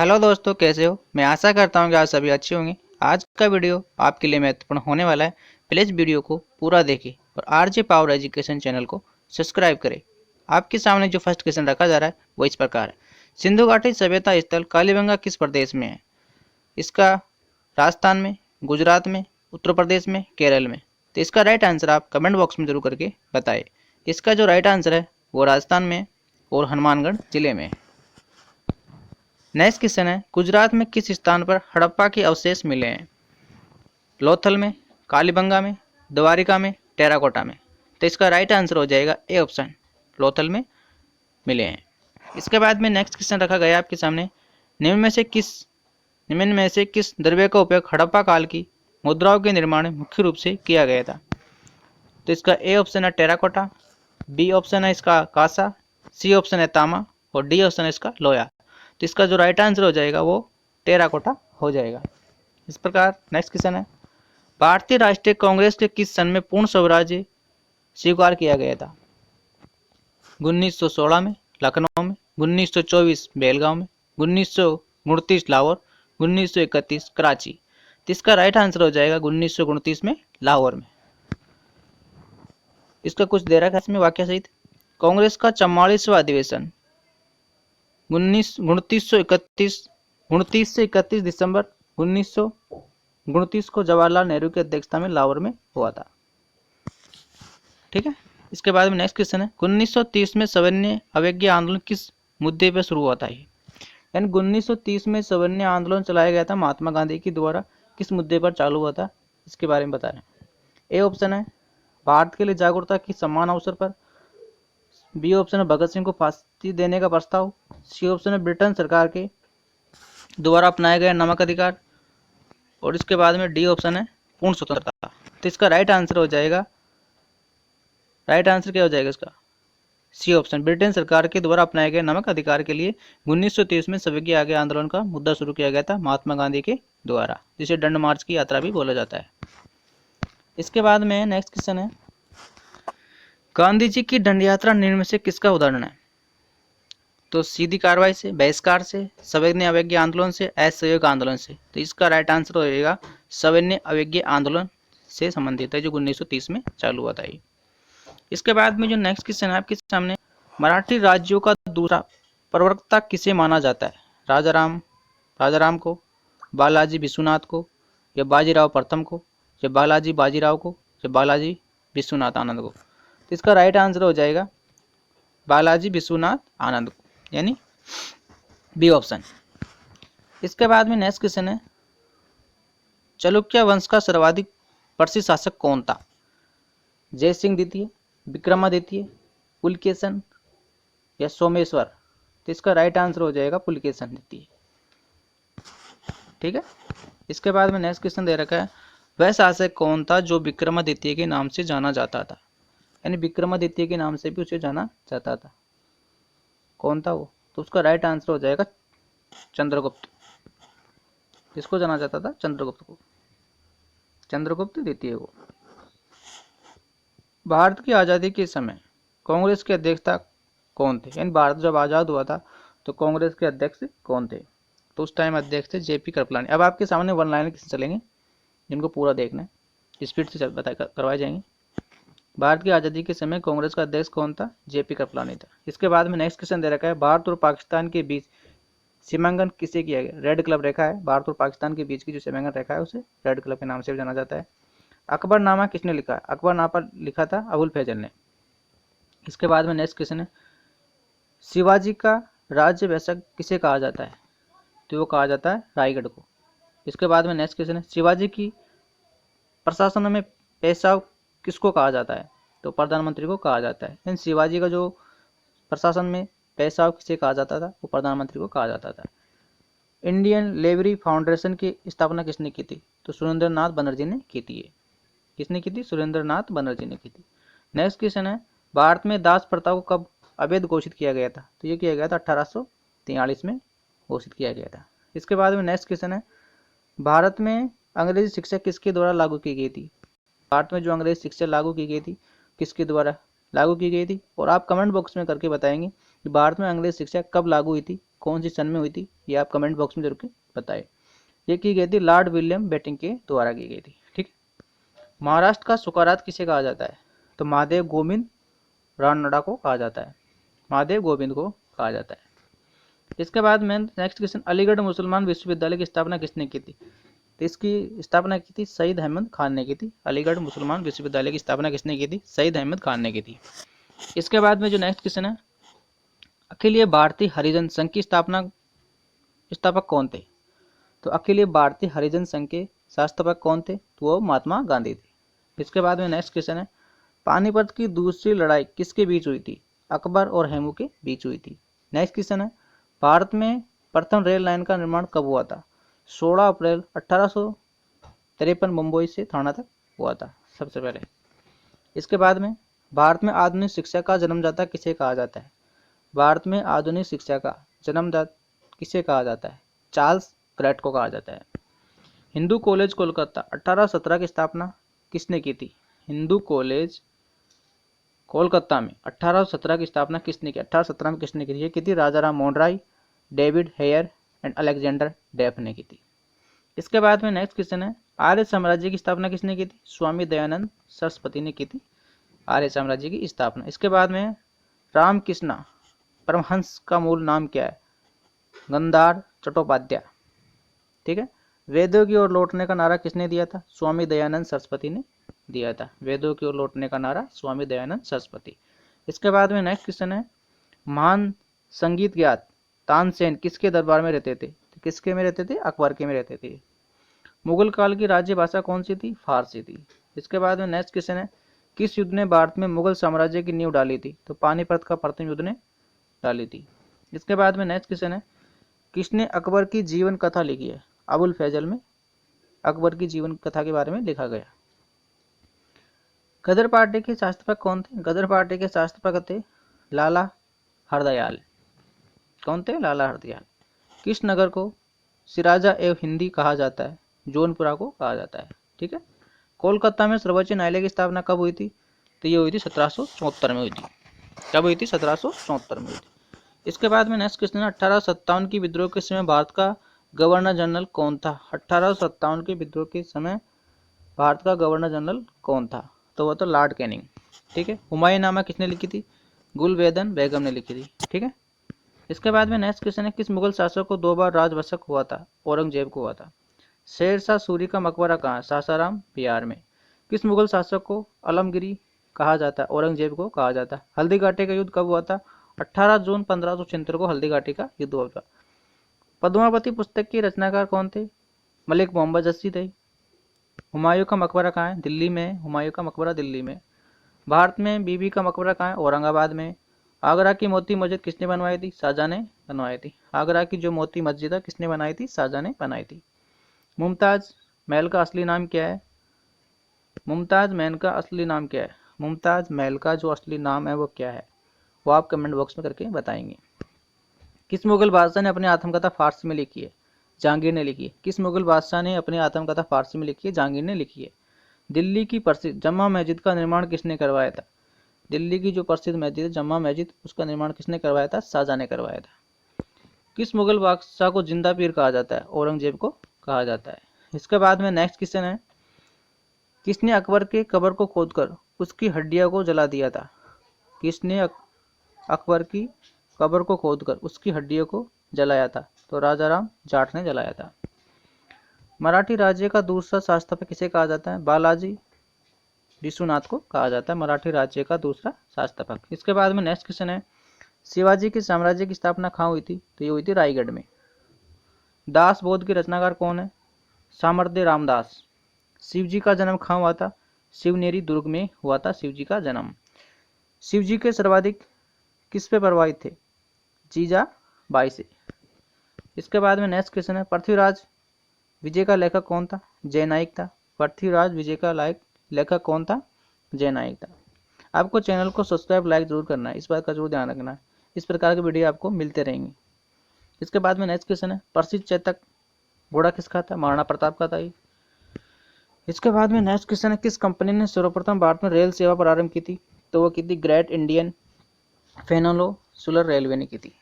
Hello दोस्तों, कैसे हो। मैं आशा करता हूँ कि आप सभी अच्छे होंगे। आज का वीडियो आपके लिए महत्वपूर्ण होने वाला है। प्लीज़ वीडियो को पूरा देखें और आरजे पावर एजुकेशन चैनल को सब्सक्राइब करें। आपके सामने जो फर्स्ट क्वेश्चन रखा जा रहा है वो इस प्रकार है। सिंधु घाटी सभ्यता स्थल कालीबंगा किस प्रदेश में है? इसका राजस्थान में, गुजरात में, उत्तर प्रदेश में, केरल में। तो इसका राइट आंसर आप कमेंट बॉक्स में जरूर करके बताएं। इसका जो राइट आंसर है वो राजस्थान में और हनुमानगढ़ जिले में है। नेक्स्ट क्वेश्चन है, गुजरात में किस स्थान पर हड़प्पा के अवशेष मिले हैं? लोथल में, कालीबंगा में, द्वारिका में, टेराकोटा में। तो इसका राइट आंसर हो जाएगा ए ऑप्शन, लोथल में मिले हैं। इसके बाद में नेक्स्ट क्वेश्चन रखा गया आपके सामने, निम्न में से किस द्रव्य का उपयोग हड़प्पा काल की मुद्राओं के निर्माण में मुख्य रूप से किया गया था? तो इसका ए ऑप्शन है टेराकोटा, बी ऑप्शन है इसका कांसा, सी ऑप्शन है तांबा और डी ऑप्शन है इसका लोहा। तो इसका जो राइट आंसर हो जाएगा वो टेराकोटा हो जाएगा। इस प्रकार नेक्स्ट क्वेश्चन है, भारतीय राष्ट्रीय कांग्रेस के किस सन में पूर्ण स्वराज्य स्वीकार किया गया था? 1916 में लखनऊ में, 1924 बेलगांव में, 1929 लाहौर, 1931 कराची। तो इसका राइट आंसर हो जाएगा 1929 में लाहौर में। इसका कुछ दे रखा है इसमें वाक्य सहित। कांग्रेस का 44वां अधिवेशन 29 से 31 दिसंबर 1929 को जवाहरलाल नेहरू की अध्यक्षता में लाहौर में हुआ था। ठीक है। इसके बाद में नेक्स्ट क्वेश्चन है, 1930 में सवर्णीय अवज्ञा आंदोलन किस मुद्दे पर शुरू हुआ था? यानी 1930 में सवर्णीय आंदोलन चलाया गया था महात्मा गांधी के द्वारा, किस मुद्दे पर चालू हुआ था इसके बारे में बता रहे हैं। ए ऑप्शन है भारत के लिए जागरूकता की समान अवसर पर, बी ऑप्शन है भगत सिंह को फांसी देने का प्रस्ताव, सी ऑप्शन है ब्रिटेन सरकार के द्वारा अपनाया गया नमक अधिकार और इसके बाद में डी ऑप्शन है पूर्ण स्वतंत्रता। तो इसका राइट आंसर हो जाएगा, राइट आंसर क्या हो जाएगा इसका? सी ऑप्शन, ब्रिटेन सरकार के द्वारा अपनाए गए नमक अधिकार के लिए 1930 में सविज्ञ आगे आंदोलन का मुद्दा शुरू किया गया था महात्मा गांधी के द्वारा, जिसे दंड मार्च की यात्रा भी बोला जाता है। इसके बाद में नेक्स्ट क्वेश्चन है, गांधी जी की दंड यात्रा निम्न में से किसका उदाहरण है? तो सीधी कार्रवाई से, बहिष्कार से, सविनय अवज्ञा आंदोलन से, असहयोग आंदोलन से। तो इसका राइट आंसर हो जाएगा सविनय अवज्ञा आंदोलन से संबंधित है, जो 1930 में चालू हुआ था। इसके बाद में जो नेक्स्ट क्वेश्चन है आपके सामने, मराठी राज्यों का दूसरा प्रवक्ता किसे माना जाता है? राजाराम को, बालाजी विश्वनाथ को, या बाजीराव प्रथम को, या बालाजी बाजीराव को, या बालाजी विश्वनाथ आनंद को। तो इसका राइट आंसर हो जाएगा बालाजी विश्वनाथ आनंद को, यानी बी ऑप्शन। इसके बाद में नेक्स्ट क्वेश्चन है, चालुक्य वंश का सर्वाधिक प्रसिद्ध शासक कौन था? जय सिंह द्वितीय, विक्रमादित्य, पुलकेशन या सोमेश्वर। तो इसका राइट आंसर हो जाएगा पुलकेशन द्वितीय। ठीक है। इसके बाद में नेक्स्ट क्वेश्चन दे रखा है, वह शासक कौन था जो विक्रमादित्य के नाम से जाना जाता था? यानी विक्रमादित्य के नाम से भी उसे जाना जाता था, कौन था वो? तो उसका राइट आंसर हो जाएगा चंद्रगुप्त। किसको जाना जाता था? चंद्रगुप्त को, चंद्रगुप्त द्वितीय को। भारत की आज़ादी के समय कांग्रेस के अध्यक्ष कौन थे? यानी भारत जब आज़ाद हुआ था तो कांग्रेस के अध्यक्ष कौन थे? तो उस टाइम अध्यक्ष थे जेपी कृपलानी। अब आपके सामने वन लाइन किससे चलेंगे, जिनको पूरा देखना है, स्पीड से करवाए जाएंगे। भारत की आज़ादी के समय कांग्रेस का अध्यक्ष कौन था? जेपी कृपलानी था। इसके बाद में नेक्स्ट क्वेश्चन दे रखा है, भारत और पाकिस्तान के बीच सीमांकन किसे किया गया? रेड क्लब रेखा है, भारत और पाकिस्तान के बीच की जो सीमांकन रेखा है उसे रेड क्लब के नाम से भी जाना जाता है। अकबरनामा किसने लिखा है? अकबरनामा लिखा था अबुल फैजल ने। इसके बाद में नेक्स्ट क्वेश्चन है, शिवाजी का राज्य वैशक किसे कहा जाता है? तो वो कहा जाता है रायगढ़ को। इसके बाद में नेक्स्ट क्वेश्चन है, शिवाजी की प्रशासन में पेशवा किसको कहा जाता है? तो प्रधानमंत्री को कहा जाता है। इन शिवाजी का जो प्रशासन में पेशवा किसे कहा जाता था? वो प्रधानमंत्री को कहा जाता था। इंडियन लेबरी फाउंडेशन की स्थापना किसने की थी? तो सुरेंद्र नाथ बनर्जी ने की थी। किसने की थी? सुरेंद्र नाथ बनर्जी ने की थी। नेक्स्ट क्वेश्चन है, भारत में दास प्रथा को कब अवैध घोषित किया गया था? तो ये किया गया था 1843 में घोषित किया गया था। इसके बाद में नेक्स्ट क्वेश्चन है, भारत में अंग्रेजी शिक्षा किसके द्वारा लागू की गई थी? भारत में जो अंग्रेजी शिक्षा लागू की गई थी किसके द्वारा लागू की गई थी? और आप कमेंट बॉक्स में करके बताएंगे कि भारत में अंग्रेजी शिक्षा कब लागू हुई थी कौन सी सन में हुई थी, ये आप कमेंट बॉक्स में जरूर के बताएं। ये की गई थी लॉर्ड विलियम बेंटिंक के द्वारा की गई थी। ठीक। महाराष्ट्र का सुकारात किसे कहा जाता है, तो महादेव गोविंद रानड़ा को कहा जाता है, महादेव गोविंद को कहा जाता है। इसके बाद में नेक्स्ट क्वेश्चन, अलीगढ़ मुसलमान विश्वविद्यालय की स्थापना किसने की थी, तो इसकी स्थापना की थी शहीद अहमद खान ने की थी। अलीगढ़ मुसलमान विश्वविद्यालय की स्थापना किसने की थी, शहीद अहमद खान ने की थी। इसके बाद में जो नेक्स्ट क्वेश्चन है, अखिल भारतीय हरिजन संघ की स्थापक कौन थे, तो अखिल भारतीय हरिजन संघ के संस्थापक कौन थे, तो वो महात्मा गांधी थे। इसके बाद में नेक्स्ट क्वेश्चन है, पानीपत की दूसरी लड़ाई किसके बीच हुई थी, अकबर और हेमू के बीच हुई थी। नेक्स्ट क्वेश्चन है, भारत में प्रथम रेल लाइन का निर्माण कब हुआ था, 16 अप्रैल 1853 मुंबई से थाना तक हुआ था सबसे पहले। इसके बाद में, भारत में आधुनिक शिक्षा का जन्मदाता किसे कहा जाता है, भारत में आधुनिक शिक्षा का जन्मदाता किसे कहा जाता है, चार्ल्स ग्रेट को कहा जाता है। हिंदू कॉलेज कोलकाता 1817 की स्थापना किसने की थी, हिंदू कॉलेज कोलकाता में 1817 की स्थापना किसने की, 1817 में किसने की थी, ये की थी Raja Ram Mohan Roy, David Hare and Alexander Duff ने की थी। इसके बाद में नेक्स्ट क्वेश्चन है, आर्य साम्राज्य की स्थापना किसने की थी, स्वामी दयानंद सरस्वती ने की थी आर्य साम्राज्य की स्थापना। इसके बाद में, रामकृष्ण परमहंस का मूल नाम क्या है, गंधार चट्टोपाध्याय। ठीक है। वेदों की ओर लौटने का नारा किसने दिया था, स्वामी दयानंद सरस्वती ने दिया था, वेदों की ओर लौटने का नारा स्वामी दयानंद सरस्वती। इसके बाद में नेक्स्ट क्वेश्चन है, महान संगीत ज्ञात तानसेन किसके दरबार में रहते थे, तो किसके में रहते थे, अकबर के में रहते थे। मुगल काल की राज्य भाषा कौन सी थी, फारसी थी। इसके बाद में नेक्स्ट क्वेश्चन है, किस युद्ध ने भारत में मुगल साम्राज्य की नींव डाली थी, तो पानीपत का प्रथम युद्ध ने डाली थी। इसके बाद में नेक्स्ट क्वेश्चन है, किसने अकबर की जीवन कथा लिखी है, अबुल फैजल में अकबर की जीवन कथा के बारे में लिखा गया। गदर पार्टी के संस्थापक कौन थे, गदर पार्टी के संस्थापक थे लाला हरदयाल। कौन थे, लाला हरदयाल। किस नगर को सिराजा एवं हिंदी कहा जाता है, जौनपुरा को कहा जाता है। ठीक है। कोलकाता में सर्वोच्च न्यायालय की स्थापना कब हुई थी, तो ये हुई थी 1774 में हुई थी। कब हुई थी, 1774 में हुई थी। इसके बाद में नेक्स्ट क्वेश्चन है, 1857 की विद्रोह के समय भारत का गवर्नर जनरल कौन था, 1857 के विद्रोह के समय भारत का गवर्नर जनरल कौन था, तो वो तो लॉर्ड कैनिंग। ठीक है। हुमायूंनामा किसने लिखी थी, गुलबेदन बेगम ने लिखी थी। ठीक है। इसके बाद में नेक्स्ट क्वेश्चन है, किस मुगल शासक को 2 बार राजवशक हुआ था, औरंगजेब को हुआ था। शेरशाह सूरी का मकबरा कहाँ है, सासाराम बिहार में। किस मुगल शासक को अलमगिरी कहा जाता है, औरंगजेब को कहा जाता है। हल्दी घाटी का युद्ध कब हुआ था, 18 जून 1576 को हल्दी घाटी का युद्ध हुआ था। पद्मावती पुस्तक के रचनाकार कौन थे, मलिक मोहम्मद जस्सी थे। हुमायूं का मकबरा कहाँ है, दिल्ली में। हुमायूं का मकबरा दिल्ली में। भारत में बीबी का मकबरा कहाँ है, औरंगाबाद में। आगरा की मोती मस्जिद किसने बनवाई थी, शाहजहां ने बनवाई थी। आगरा की जो मोती मस्जिद है किसने बनाई थी, शाहजहां ने बनाई थी। मुमताज महल का असली नाम क्या है, मुमताज महल का असली नाम क्या है, मुमताज महल का जो असली नाम है वो क्या है, वो आप कमेंट बॉक्स में करके बताएंगे। किस मुगल बादशाह ने अपनी आत्मकथा फारसी में लिखी है, जहांगीर ने लिखी है। किस मुगल बादशाह ने अपनी आत्मकथा फारसी में लिखी है, जहांगीर ने लिखी है। दिल्ली की प्रसिद्ध जम्मा मस्जिद का निर्माण किसने करवाया था, दिल्ली की जो प्रसिद्ध मस्जिद है जम्मा मस्जिद, उसका निर्माण किसने करवाया था, शाहजहां ने करवाया था। किस मुगल बादशाह को जिंदा पीर कहा जाता है, औरंगजेब को कहा जाता है। इसके बाद में नेक्स्ट क्वेश्चन है, किसने अकबर के कब्र को खोदकर उसकी हड्डियों को जला दिया था, किसने अकबर की कब्र को खोदकर उसकी हड्डियों को जलाया था, तो राजा राम जाट ने जलाया था। मराठी राज्य का दूसरा संस्थापक किसे कहा जाता है, बालाजी विश्वनाथ को कहा जाता है मराठी राज्य का दूसरा संस्थापक। इसके बाद में नेक्स्ट क्वेश्चन है, शिवाजी के साम्राज्य की स्थापना कहाँ हुई थी, तो ये हुई थी रायगढ़ में। दास बोध के रचनाकार कौन है, सामर्थ्य रामदास। शिवजी का जन्म कहाँ हुआ था, शिवनेरी दुर्ग में हुआ था शिवजी का जन्म। शिवजी के सर्वाधिक किस पे प्रभावित थे, जीजा बाई से। इसके बाद में नेक्स्ट क्वेश्चन है, पृथ्वीराज विजय का लेखक कौन था, जय नायक था। पृथ्वीराज विजय का लेखक कौन था, जय नायक था। आपको चैनल को सब्सक्राइब लाइक जरूर करना है, इस बात का जरूर ध्यान रखना है। इस प्रकार के वीडियो आपको मिलते रहेंगे। इसके बाद में नेक्स्ट क्वेश्चन है, प्रसिद्ध चेतक घोड़ा किसका था, महाराणा प्रताप का था। इसके बाद में नेक्स्ट क्वेश्चन है, किस कंपनी ने सर्वप्रथम भारत में रेल सेवा प्रारंभ की थी, तो वो की थी ग्रेट इंडियन फेनोलो सुलर रेलवे ने की थी।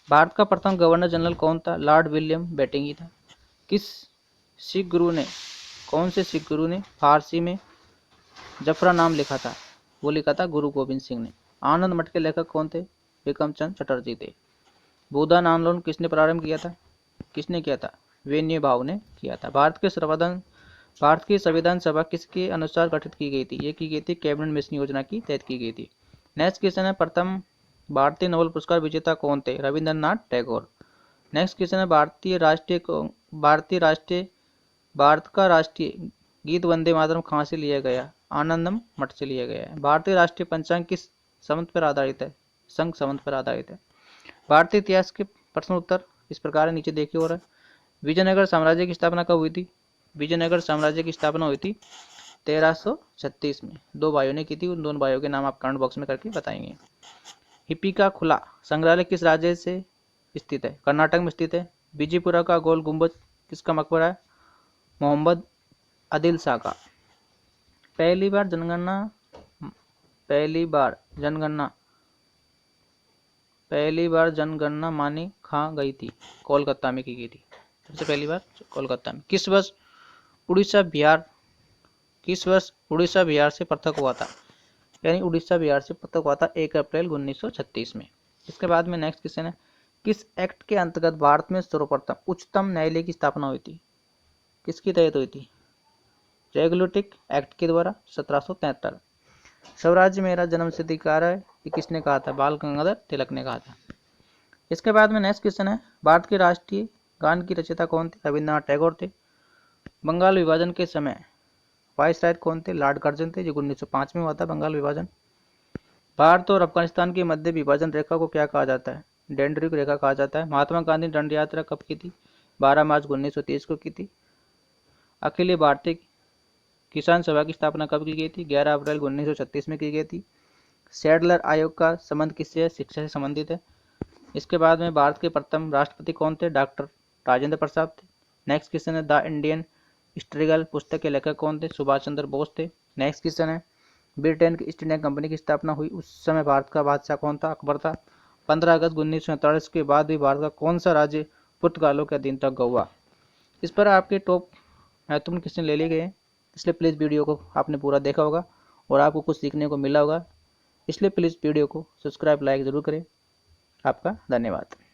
भारत का प्रथम गवर्नर जनरल कौन था? लॉर्ड विलियम बेटिंगी था। किस सिख गुरु ने, कौन से सिख गुरु ने फारसी में जफरा नाम लिखा था? वो लिखा था गुरु गोविंद सिंह ने। आनंद मठ के लेखक कौन थे? विक्रम चंद्र चटर्जी थे। भूदान आंदोलन किसने प्रारंभ किया था? किसने किया था? वेन्यू भाव ने किया था। भारत की संविधान सभा किसके अनुसार गठित की गई थी? ये की गई थी कैबिनेट मिशन योजना की तहत की गई थी। नेक्स्ट क्वेश्चन है, प्रथम भारतीय नोबेल पुरस्कार विजेता कौन थे? रविंद्रनाथ टैगोर। नेक्स्ट क्वेश्चन है, भारत का राष्ट्रीय गीत वंदे मातरम कहाँ से लिया गया? आनंदम मठ से लिया गया है। भारतीय राष्ट्रीय पंचांग किस संवत पर आधारित है? संघ संवत पर आधारित है। भारतीय इतिहास के प्रश्न उत्तर इस प्रकार नीचे देखिए। और विजयनगर साम्राज्य की स्थापना कब हुई थी? विजयनगर साम्राज्य की स्थापना हुई थी 1336 में। 2 भाइयों ने की थी। उन दोनों भाइयों के नाम आप कमेंट बॉक्स में करके बताएंगे। हिप्पी का खुला संग्रहालय किस राज्य से स्थित है? कर्नाटक में स्थित है। विजयपुरा का गोल गुंबद किसका मकबरा है? मोहम्मद आदिल शाह का। पहली बार जनगणना मानी कहाँ गई थी? कोलकाता में की गई थी। सबसे पहली बार कोलकाता में। किस वर्ष उड़ीसा बिहार से पृथक हुआ था? यानी उड़ीसा बिहार से पृथक हुआ था 1 अप्रैल 1936 में। इसके बाद में नेक्स्ट क्वेश्चन है, किस एक्ट के अंतर्गत भारत में सर्वप्रथम उच्चतम न्यायालय की स्थापना हुई थी? किसकी तहत हुई थी? रेगुलेटिंग एक्ट के द्वारा 1773। स्वराज्य मेरा जन्मसिद्ध अधिकार है, ये किसने कहा था? बाल गंगाधर तिलक ने कहा था। इसके बाद में नेक्स्ट क्वेश्चन है, भारत के राष्ट्रीय गान की रचयिता कौन थे? रविंद्रनाथ टैगोर थे। बंगाल विभाजन के समय वाइसराय कौन थे? लॉर्ड कर्जन थे, जो 1905 में हुआ था बंगाल विभाजन। भारत और अफगानिस्तान के मध्य विभाजन रेखा को क्या कहा जाता है? डेंड्रिक रेखा कहा जाता है। महात्मा गांधी दंड यात्रा कब की थी? 12 मार्च 1923 को की थी। अखिल भारतीय किसान सभा की स्थापना कब की गई थी? 11 अप्रैल 1936 में की गई थी। सैडलर आयोग का संबंध किससे है? शिक्षा से संबंधित है। इसके बाद में भारत के प्रथम राष्ट्रपति कौन थे? डॉक्टर राजेंद्र प्रसाद थे। नेक्स्ट क्वेश्चन है, द इंडियन स्ट्रगल पुस्तक के लेखक कौन थे? सुभाष चंद्र बोस थे। नेक्स्ट क्वेश्चन है, ब्रिटेन की ईस्ट इंडिया कंपनी की स्थापना हुई उस समय भारत का बादशाह कौन था? अकबर था। 15 अगस्त 1947 के बाद भी भारत का कौन सा राज्य पुर्तगालों के अधीन तक हुआ? इस पर आपके टॉप महत्वपूर्ण क्वेश्चन ले लिए गए हैं, इसलिए प्लीज़ वीडियो को आपने पूरा देखा होगा और आपको कुछ सीखने को मिला होगा। इसलिए प्लीज़ वीडियो को सब्सक्राइब लाइक ज़रूर करें। आपका धन्यवाद।